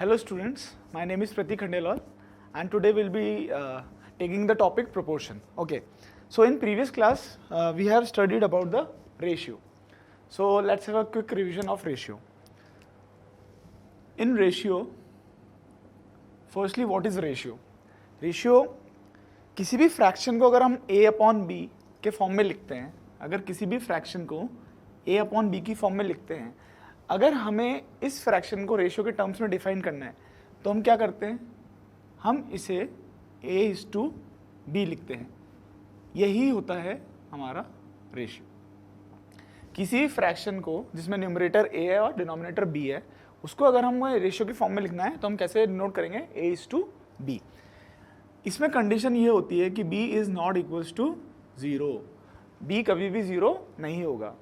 Hello students, my name is Pratik Khandelwal and today we'll be taking the topic proportion. Okay, so in previous class we have studied about the ratio. So let's have a quick revision of ratio. In ratio, firstly what is ratio? Ratio किसी भी fraction को अगर हम a upon b के form में लिखते हैं, अगर किसी भी फ्रैक्शन को a अपॉन b की फॉर्म में लिखते हैं, अगर हमें इस फ्रैक्शन को रेशियो के टर्म्स में डिफाइन करना है तो हम क्या करते हैं, हम इसे a/b लिखते हैं. यही होता है हमारा रेशियो. किसी फ्रैक्शन को जिसमें न्यूमरेटर a है और डिनोमिनेटर b है, उसको अगर हम रेशियो की फॉर्म में लिखना है तो हम कैसे नोट करेंगे, a/b. इसमें कंडीशन ये होती है कि b is not equals to 0. b कभी भी 0 नहीं होगा.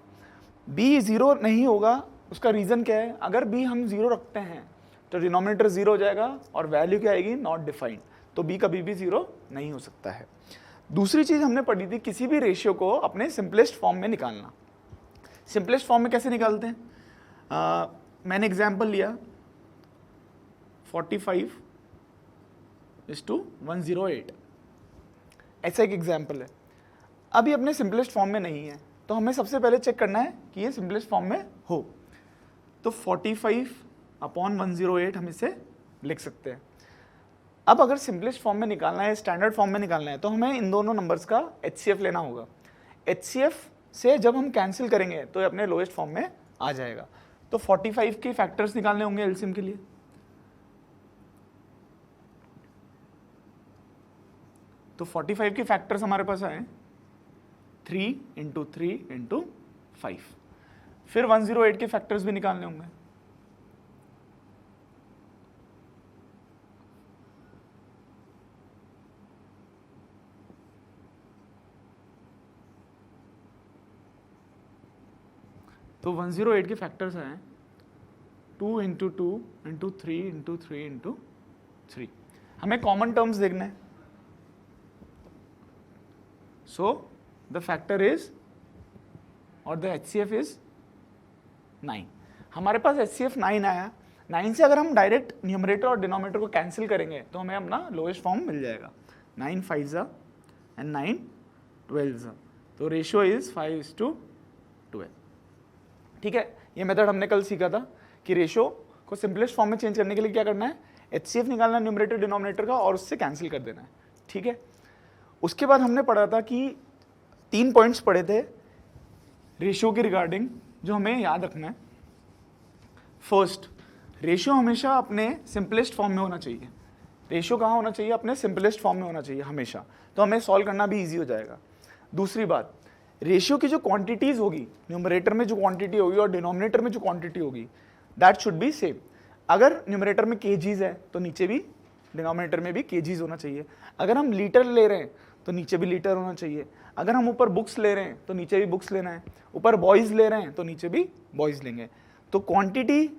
b 0 नहीं होगा, उसका रीज़न क्या है, अगर b हम 0 रखते हैं तो डिनोमिनेटर 0 हो जाएगा और वैल्यू क्या आएगी, नॉट डिफाइंड. तो b कभी भी 0 नहीं हो सकता है. दूसरी चीज़ हमने पढ़ी थी, किसी भी रेशियो को अपने सिंपलेस्ट फॉर्म में निकालना. सिंपलेस्ट फॉर्म में कैसे निकालते हैं, मैंने एग्जाम्पल लिया 45:108, ऐसा एक एग्जाम्पल है. अभी अपने सिंपलेस्ट फॉर्म में नहीं है तो हमें सबसे पहले चेक करना है कि ये सिंपलेस्ट फॉर्म में हो. तो 45/108 हम इसे लिख सकते हैं. अब अगर सिंपलेस्ट फॉर्म में निकालना है, स्टैंडर्ड फॉर्म में निकालना है, तो हमें इन दोनों नंबर्स का HCF लेना होगा. HCF से जब हम कैंसिल करेंगे तो ये अपने लोएस्ट फॉर्म में आ जाएगा. तो 45 के फैक्टर्स निकालने होंगे एलसीएम के लिए. तो 45 के फैक्टर्स हमारे पास आए 3 × 3 × 5. फिर 108 के फैक्टर्स भी निकालने होंगे. तो 108 के फैक्टर्स आए 2 × 2 × 3 × 3 × 3. हमें कॉमन टर्म्स देखना है. सो द फैक्टर इज और द HCF इज 9. हमारे पास HCF 9 आया. 9 से अगर हम डायरेक्ट न्यूमरेटर और डिनोमिनेटर को कैंसिल करेंगे तो हमें अपना लोएस्ट फॉर्म मिल जाएगा. 9 5s एंड 9 12s. तो रेशियो इज 5:12. ठीक है, ये मेथड हमने कल सीखा था कि रेशियो को सिंपलेस्ट फॉर्म में चेंज करने के लिए क्या करना है, HCF निकालना न्यूमरेटर डिनोमिनेटर का और उससे कैंसिल कर देना है. ठीक है, उसके बाद हमने पढ़ा था कि 3 पॉइंट्स पढ़े थे रेशियो के रिगार्डिंग जो हमें याद रखना है. फर्स्ट, रेशियो हमेशा अपने सिंपलेस्ट फॉर्म में होना चाहिए. रेशियो कहाँ होना चाहिए, अपने सिंपलेस्ट फॉर्म में होना चाहिए हमेशा. तो हमें सॉल्व करना भी ईजी हो जाएगा. दूसरी बात, रेशियो की जो क्वांटिटीज होगी, न्यूमरेटर में जो क्वांटिटी होगी और डिनोमिनेटर में जो क्वांटिटी होगी, दैट शुड बी सेम. अगर न्यूमरेटर में केजीज है तो नीचे भी डिनोमिनेटर में भी केजीज होना चाहिए. अगर हम लीटर ले रहे हैं तो नीचे भी लीटर होना चाहिए. अगर हम ऊपर बुक्स ले रहे हैं तो नीचे भी बुक्स लेना है. ऊपर बॉयज़ ले रहे हैं तो नीचे भी बॉयज़ लेंगे. तो क्वांटिटी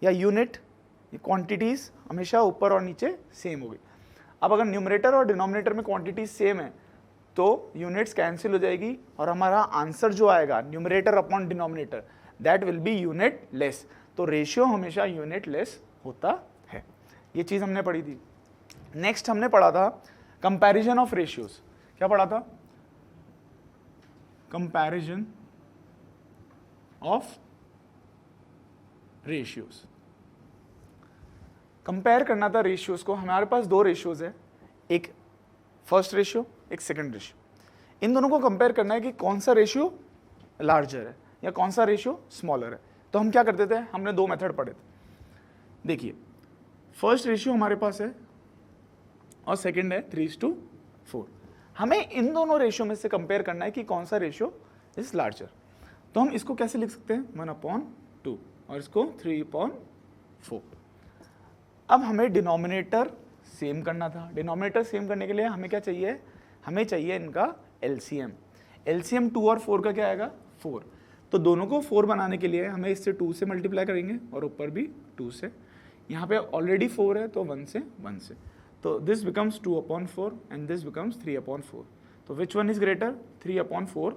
या यूनिट, ये क्वांटिटीज हमेशा ऊपर और नीचे सेम होगी. अब अगर न्यूमरेटर और डिनोमिनेटर में क्वांटिटीज सेम है तो यूनिट्स कैंसिल हो जाएगी और हमारा आंसर जो आएगा numerator upon denominator, that will be unit less. तो रेशियो हमेशा यूनिट लेस होता है. ये चीज़ हमने पढ़ी थी. नेक्स्ट हमने पढ़ा था कंपैरिजन ऑफ रेशियोज. क्या पढ़ा था, कंपैरिजन ऑफ रेशियोज. कंपेयर करना था रेशियोज को. हमारे पास 2 रेशियोज है, एक फर्स्ट रेशियो, एक सेकंड रेशियो. इन दोनों को कंपेयर करना है कि कौन सा रेशियो लार्जर है या कौन सा रेशियो स्मॉलर है. तो हम क्या करते थे, हमने 2 मेथड पढ़े थे. देखिए, फर्स्ट रेशियो हमारे पास है और सेकंड है 3:4. हमें इन दोनों रेशियो में से कंपेयर करना है कि कौन सा रेशियो इज लार्जर. तो हम इसको कैसे लिख सकते हैं, 1/2 और इसको 3/4. अब हमें डिनोमिनेटर सेम करना था. डिनोमिनेटर सेम करने के लिए हमें क्या चाहिए, हमें चाहिए इनका LCM. LCM 2 और 4 का क्या आएगा, 4. तो दोनों को 4 बनाने के लिए हमें इससे 2 से मल्टीप्लाई करेंगे और ऊपर भी 2 से. यहाँ पे ऑलरेडी 4 है तो 1 से 1 से. तो this becomes 2/4 and this becomes 3/4. तो which one is greater, 3/4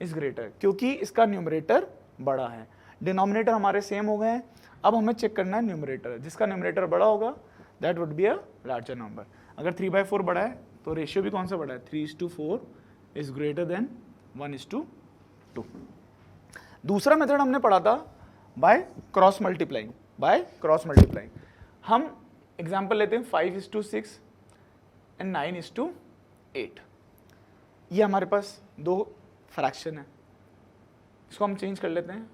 is greater, क्योंकि इसका न्यूमरेटर बड़ा है. डिनोमिनेटर हमारे सेम हो गए हैं। अब हमें चेक करना है न्यूमरेटर, जिसका न्यूमरेटर बड़ा होगा that would be a larger number. अगर 3/4 बड़ा है तो रेशियो भी कौन सा बड़ा है, 3:4 इज ग्रेटर देन 1:2। दूसरा मेथड हमने पढ़ा था बाय क्रॉस मल्टीप्लाइंग। हम एग्जांपल लेते हैं 5:6 एंड 9:8। ये हमारे पास दो फ्रैक्शन है, इसको हम चेंज कर लेते हैं।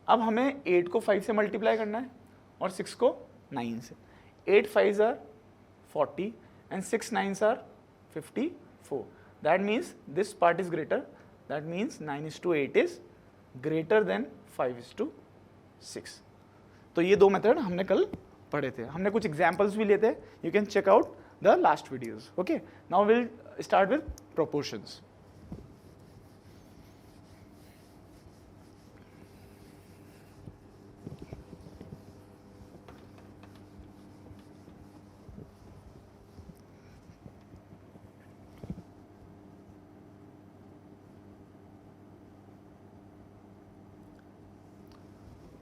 अब हमें 8 को 5 से मल्टीप्लाई करना है और 6 को 9 से। 8 5s are 40 and 6 9s are 54. That means this part is greater. That means 9:8 is greater than 5:6. तो ये दो मेथड हमने कल पढ़े थे। हमने कुछ एग्जाम्पल्स भी लिए थे, you can check out the last videos. Okay, now will start with proportions.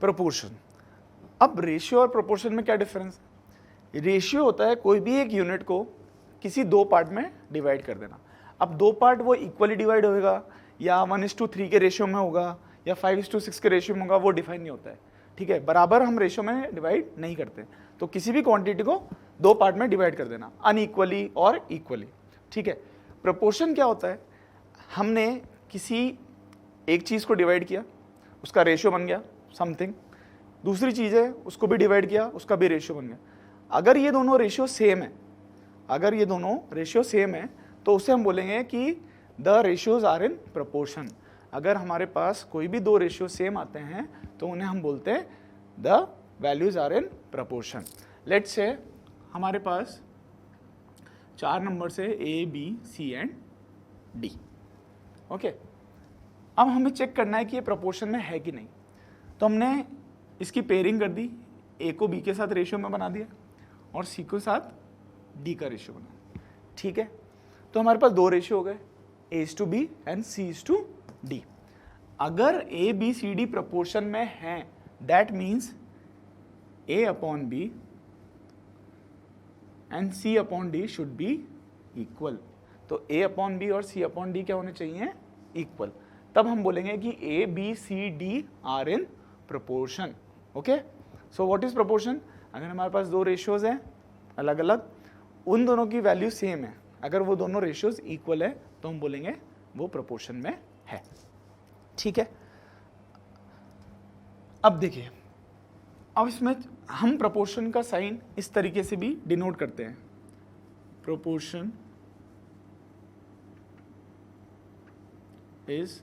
Proportion. अब रेशियो और प्रोपोर्शन में क्या डिफरेंस है? रेशियो होता है कोई भी एक यूनिट को किसी दो पार्ट में डिवाइड कर देना। अब दो पार्ट वो इक्वली डिवाइड होगा या 1:3 के रेशियो में होगा या 5:6 के रेशियो में होगा, वो डिफाइन नहीं होता है। ठीक है, बराबर हम रेशियो में डिवाइड नहीं करते। तो किसी भी क्वांटिटी को दो पार्ट में डिवाइड कर देना, अनइक्वली और इक्वली। ठीक है, प्रोपोर्शन क्या होता है, हमने किसी एक चीज़ को डिवाइड किया, उसका रेशियो बन गया समथिंग, दूसरी चीज़ है उसको भी डिवाइड किया, उसका भी रेशियो बन गया। अगर ये दोनों रेशियो सेम है, तो उसे हम बोलेंगे कि the ratios are in proportion. अगर हमारे पास कोई भी दो रेशियो सेम आते हैं तो उन्हें हम बोलते हैं the values are in proportion. Let's say हमारे पास 4 नंबर से A, B, C and D। Okay, अब हमें चेक करना है कि ये प्रोपोर्शन में है कि नहीं। तो हमने इसकी पेयरिंग कर दी, A को B के साथ रेशियो में बना दिया और C को साथ D का रेशियो बना दिया। ठीक है, तो हमारे पास दो रेशियो हो गए, A:B एंड C:D। अगर A, B, C, D proportion में हैं, that means A/B and C/D should be equal. तो A/B और C/D क्या होने चाहिए, इक्वल। तब हम बोलेंगे कि A, B, C, D are in proportion. Okay, so what is proportion? अगर हमारे पास दो रेशियोज हैं अलग अलग, उन दोनों की वैल्यू सेम है, अगर वो दोनों रेशियोज इक्वल है तो हम बोलेंगे वो प्रोपोर्शन में है। ठीक है, अब देखिए, अब इसमें हम प्रोपोर्शन का साइन इस तरीके से भी डिनोट करते हैं, प्रोपोर्शन इज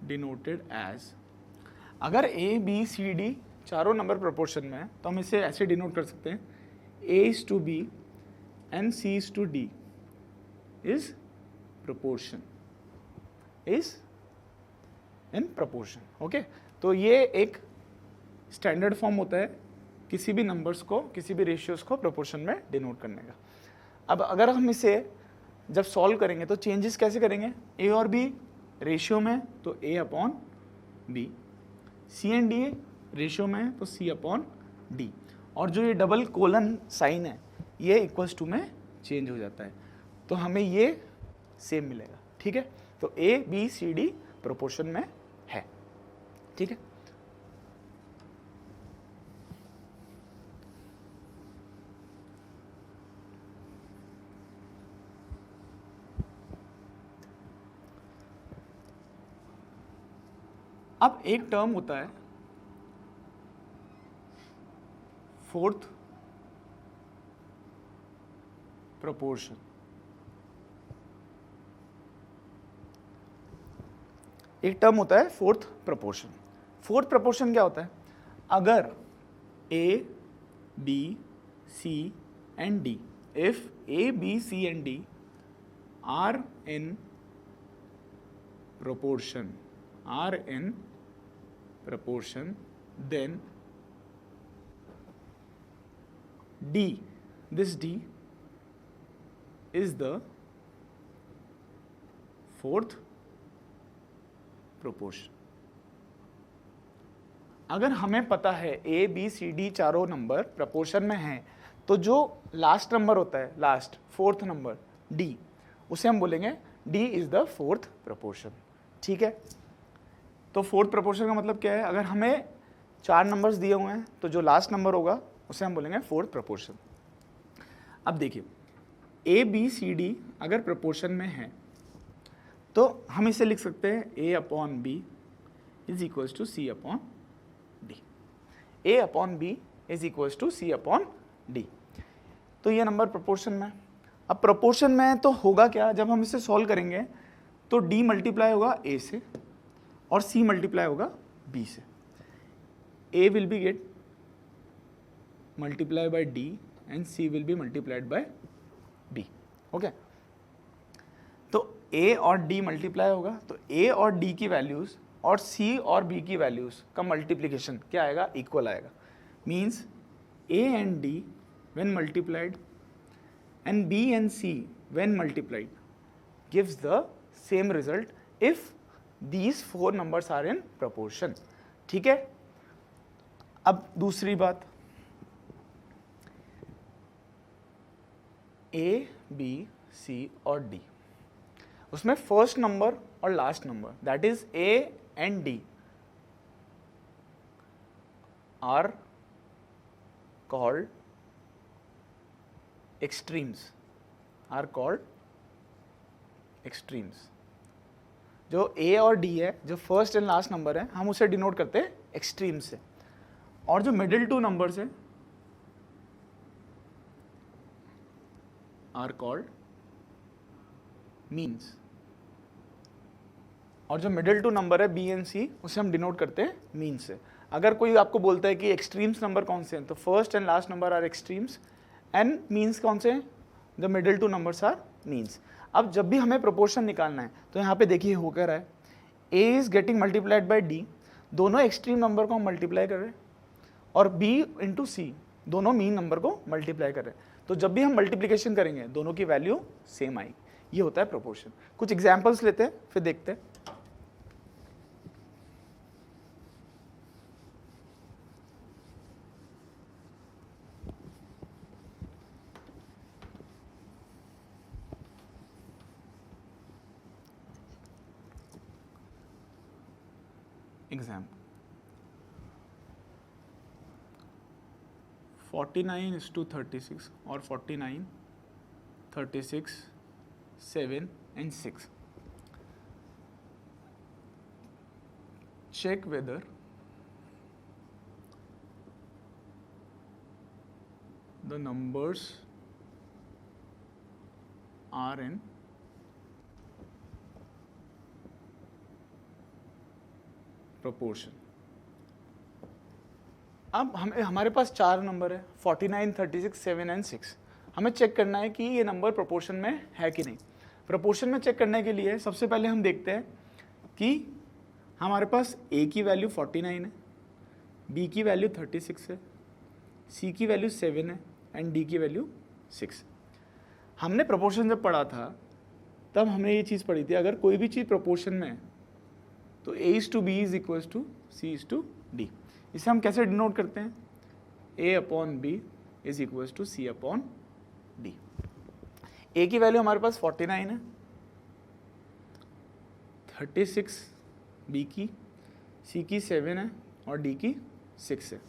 डिनोटेड एज। अगर A, B, C, D चारों नंबर प्रोपोर्शन में है तो हम इसे ऐसे डिनोट कर सकते हैं, A:B and C:D is proportion, is in proportion. Okay, तो ये एक स्टैंडर्ड फॉर्म होता है किसी भी नंबर्स को, किसी भी रेशियोज को प्रोपोर्शन में डिनोट करने का। अब अगर हम इसे जब सॉल्व करेंगे तो चेंजेस कैसे करेंगे, A और B रेशियो में तो A/B, C and D ratio में है तो C/D, और जो ये डबल कोलन साइन है ये इक्वल्स टू में चेंज हो जाता है, तो हमें ये सेम मिलेगा। ठीक है, तो A, B, C, D proportion में है। ठीक है, अब एक टर्म होता है फोर्थ प्रोपोर्शन। एक टर्म होता है फोर्थ प्रोपोर्शन। फोर्थ प्रोपोर्शन क्या होता है, अगर A, B, C and D, if A, B, C and D are in proportion, then D, this D is the fourth proportion. अगर हमें पता है ए बी सी डी चारों नंबर प्रपोर्शन में हैं, तो जो लास्ट नंबर होता है, लास्ट फोर्थ नंबर डी, उसे हम बोलेंगे D is the fourth proportion. ठीक है, तो फोर्थ प्रपोर्शन का मतलब क्या है? अगर हमें 4 नंबर्स दिए हुए हैं तो जो लास्ट नंबर होगा उसे हम बोलेंगे फोर्थ प्रपोर्शन। अब देखिए, ए बी सी डी अगर प्रपोर्शन में है तो हम इसे लिख सकते हैं A upon B is equals to C upon D. A upon B is equals to C upon D. तो ये नंबर प्रोपोर्शन में। अब प्रोपोर्शन में तो होगा क्या, जब हम इसे सॉल्व करेंगे तो डी मल्टीप्लाई होगा ए से और सी मल्टीप्लाई होगा बी से। A will be get multiply by D and C will be multiplied by B. Okay, तो ए और डी मल्टीप्लाई होगा, तो ए और डी की वैल्यूज और सी और बी की वैल्यूज का मल्टीप्लिकेशन क्या आएगा? इक्वल आएगा। Means A and D when multiplied and B and C when multiplied gives the same result if these 4 numbers are in proportion। ठीक है, अब दूसरी बात, A, B, C और D, उसमें फर्स्ट नंबर और last number that is A and D are called extremes, are called extremes। जो A और D है, जो फर्स्ट एंड लास्ट नंबर है, हम उसे डिनोट करते हैं एक्सट्रीम से, और जो मिडिल 2 नंबर्स है आर कॉल्ड मीन्स, और जो मिडिल 2 नंबर है B एंड C उसे हम डिनोट करते हैं मीन से। अगर कोई आपको बोलता है कि एक्सट्रीम्स नंबर कौन से हैं, तो first and last number are extremes and means कौन से हैं? The middle 2 numbers are means. अब जब भी हमें प्रोपोर्शन निकालना है तो यहाँ पे देखिए हो क्या रहा है, A is getting multiplied by D, दोनों एक्सट्रीम नंबर को हम मल्टीप्लाई कर रहे हैं, और B इंटू C दोनों मीन नंबर को मल्टीप्लाई कर रहे हैं। तो जब भी हम मल्टीप्लिकेशन करेंगे दोनों की वैल्यू सेम आएगी। ये होता है प्रोपोर्शन। कुछ एग्जाम्पल्स लेते हैं फिर देखते हैं। एग्जाम्पल 49:36 और 49, 36, 7 and 6. Check whether the numbers are in proportion। अब हमारे पास 4 नंबर है 49, 36, 7 एंड 6। हमें चेक करना है कि ये नंबर प्रोपोर्शन में है कि नहीं। प्रोपोर्शन में चेक करने के लिए सबसे पहले हम देखते हैं कि हमारे पास A की वैल्यू 49 है, B की वैल्यू 36 है, C की वैल्यू 7 है एंड D की वैल्यू 6। हमने प्रोपोर्शन जब पढ़ा था तब हमने ये चीज़ पढ़ी थी, अगर कोई भी चीज़ प्रोपोर्शन में है तो A is to B is equals to C is to D। इसे हम कैसे डिनोट करते हैं? A upon B is equals to C upon D। A की वैल्यू हमारे पास 49 है, 36 B की, C की 7 है और D की 6 है।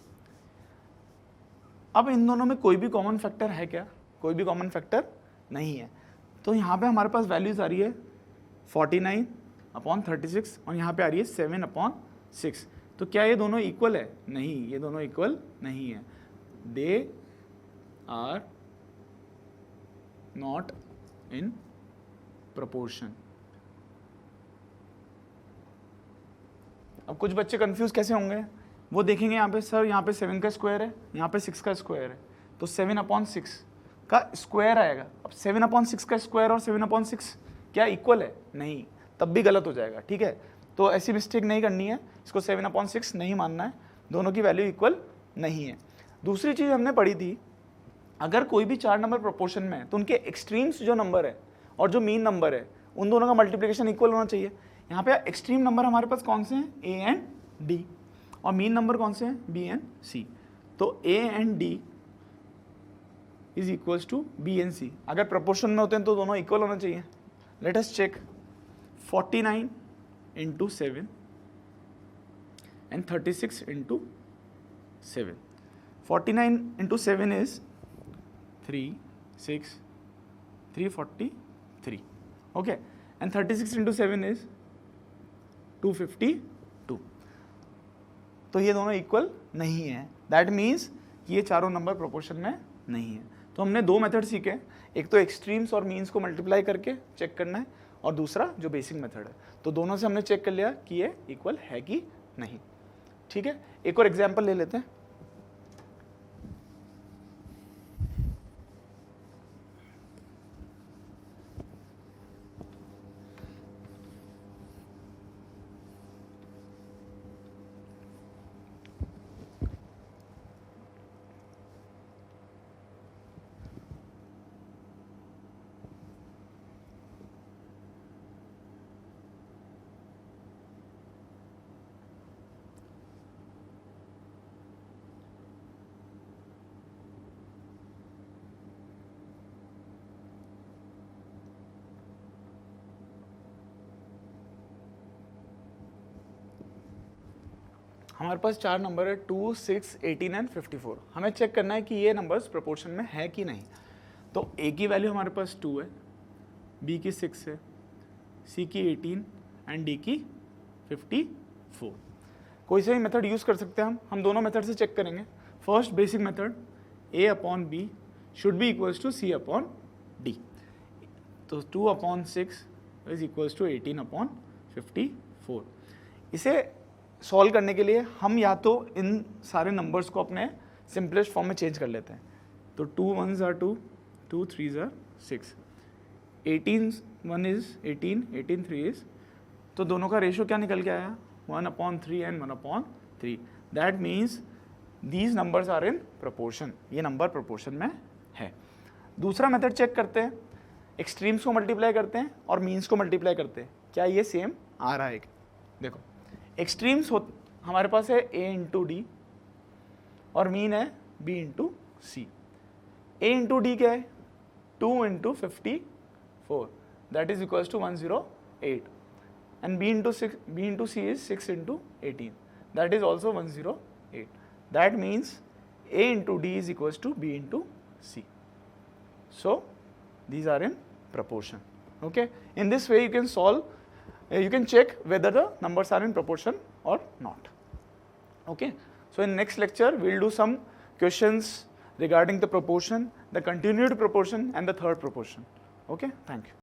अब इन दोनों में कोई भी कॉमन फैक्टर है क्या? कोई भी कॉमन फैक्टर नहीं है। तो यहाँ पे हमारे पास वैल्यूज आ रही है 49 अपॉन 36 और यहाँ पे आ रही है 7 अपॉन 6। तो क्या ये दोनों इक्वल है? नहीं, ये दोनों इक्वल नहीं है। They are not in proportion. अब कुछ बच्चे कंफ्यूज कैसे होंगे? वो देखेंगे यहाँ पे, सर यहाँ पे 7 का स्क्वायर है, यहाँ पे 6 का स्क्वायर है, तो 7 अपॉन 6 का स्क्वायर आएगा। अब 7 अपॉन 6 का स्क्वायर और 7 अपॉन 6 क्या इक्वल है? नहीं, तब भी गलत हो जाएगा। ठीक है, तो ऐसी मिस्टेक नहीं करनी है, इसको 7 अपॉन 6 नहीं मानना है, दोनों की वैल्यू इक्वल नहीं है। दूसरी चीज़ हमने पढ़ी थी, अगर कोई भी 4 नंबर प्रोपोर्शन में है तो उनके एक्सट्रीम्स जो नंबर है और जो मीन नंबर है उन दोनों का मल्टीप्लिकेशन इक्वल होना चाहिए। यहाँ पे एक्सट्रीम नंबर हमारे पास कौन से हैं, ए एंड डी, और मीन नंबर कौन से हैं, बी एंड सी। तो A and D is equals to B and C. अगर प्रपोर्शन में होते हैं तो दोनों इक्वल होना चाहिए। Let us check 49 into 7 and 36 into 7. 49 into 7 is 343. Okay, and 36 into 7 is 252. तो ये दोनों इक्वल नहीं है। दैट मीन्स ये चारों नंबर प्रोपोर्शन में नहीं है। तो हमने दो मेथड सीखे, एक तो एक्सट्रीम्स और मीन्स को मल्टीप्लाई करके चेक करना है, और दूसरा जो बेसिक मेथड है। तो दोनों से हमने चेक कर लिया कि ये इक्वल है कि नहीं। ठीक है, एक और एग्जाम्पल ले लेते हैं। हमारे पास चार नंबर है 2, 6, 18 एंड 54। हमें चेक करना है कि ये नंबर्स प्रोपोर्शन में है कि नहीं। तो ए की वैल्यू हमारे पास 2 है, बी की 6 है, सी की 18 एंड डी की 54। कोई सा भी मेथड यूज़ कर सकते हैं हम दोनों मेथड से चेक करेंगे। First basic method, A upon B should be equals to C upon D. तो 2/6 इज इक्वल्स टू 18/54। इसे सॉल्व करने के लिए हम या तो इन सारे नंबर्स को अपने सिंपलेस्ट फॉर्म में चेंज कर लेते हैं। तो 2 1s are 2, 2 3s are 6, 18 1 is 18, 18 3 is, तो दोनों का रेशियो क्या निकल के आया, 1/3 and 1/3। That means these numbers are in proportion, ये नंबर प्रोपोर्शन में है। दूसरा मेथड चेक करते हैं, एक्सट्रीम्स को मल्टीप्लाई करते हैं और मीन्स को मल्टीप्लाई करते हैं, क्या ये सेम आ रहा है। देखो एक्सट्रीम्स हमारे पास है a इंटू डी और मीन है b into C. a into D क्या है, 2 into 54, that is equals to 108, and b into C is 6 into 18, that is also 108। That means a into D is equals to b into C. So these are in proportion. Okay, in this way you can solve, you can check whether the numbers are in proportion or not. Okay, so in next lecture we will do some questions regarding the proportion, the continued proportion and the third proportion. Okay, thank you.